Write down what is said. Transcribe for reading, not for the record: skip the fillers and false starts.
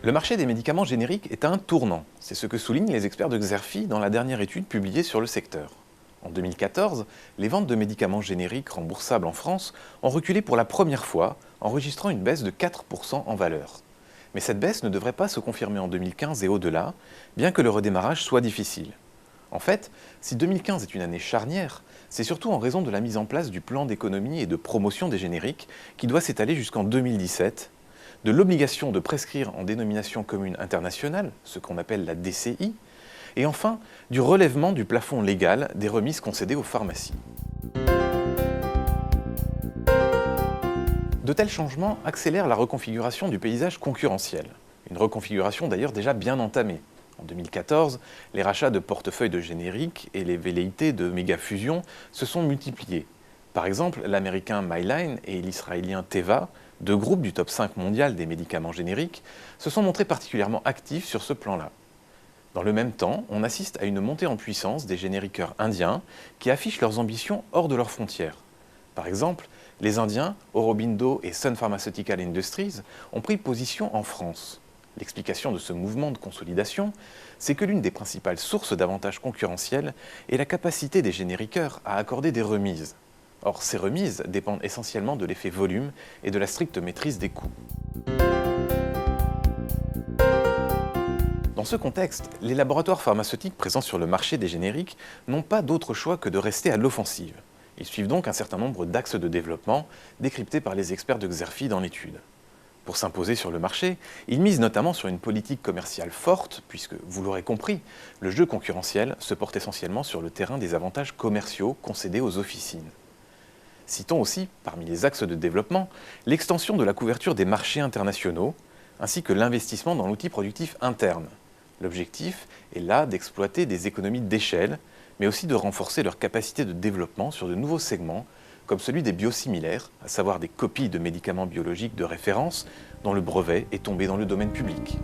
Le marché des médicaments génériques est à un tournant. C'est ce que soulignent les experts de Xerfi dans la dernière étude publiée sur le secteur. En 2014, les ventes de médicaments génériques remboursables en France ont reculé pour la première fois, enregistrant une baisse de 4% en valeur. Mais cette baisse ne devrait pas se confirmer en 2015 et au-delà, bien que le redémarrage soit difficile. En fait, si 2015 est une année charnière, c'est surtout en raison de la mise en place du plan d'économie et de promotion des génériques qui doit s'étaler jusqu'en 2017, de l'obligation de prescrire en dénomination commune internationale, ce qu'on appelle la DCI, et enfin du relèvement du plafond légal des remises concédées aux pharmacies. De tels changements accélèrent la reconfiguration du paysage concurrentiel, une reconfiguration d'ailleurs déjà bien entamée. En 2014, les rachats de portefeuilles de génériques et les velléités de méga-fusions se sont multipliés. Par exemple, l'américain Myline et l'israélien Teva, deux groupes du top 5 mondial des médicaments génériques, se sont montrés particulièrement actifs sur ce plan-là. Dans le même temps, on assiste à une montée en puissance des génériqueurs indiens qui affichent leurs ambitions hors de leurs frontières. Par exemple, les Indiens, Aurobindo et Sun Pharmaceutical Industries, ont pris position en France. L'explication de ce mouvement de consolidation, c'est que l'une des principales sources d'avantages concurrentiels est la capacité des génériqueurs à accorder des remises. Or, ces remises dépendent essentiellement de l'effet volume et de la stricte maîtrise des coûts. Dans ce contexte, les laboratoires pharmaceutiques présents sur le marché des génériques n'ont pas d'autre choix que de rester à l'offensive. Ils suivent donc un certain nombre d'axes de développement décryptés par les experts de Xerfi dans l'étude. Pour s'imposer sur le marché, ils misent notamment sur une politique commerciale forte, puisque, vous l'aurez compris, le jeu concurrentiel se porte essentiellement sur le terrain des avantages commerciaux concédés aux officines. Citons aussi, parmi les axes de développement, l'extension de la couverture des marchés internationaux, ainsi que l'investissement dans l'outil productif interne. L'objectif est là d'exploiter des économies d'échelle, mais aussi de renforcer leur capacité de développement sur de nouveaux segments, comme celui des biosimilaires, à savoir des copies de médicaments biologiques de référence dont le brevet est tombé dans le domaine public.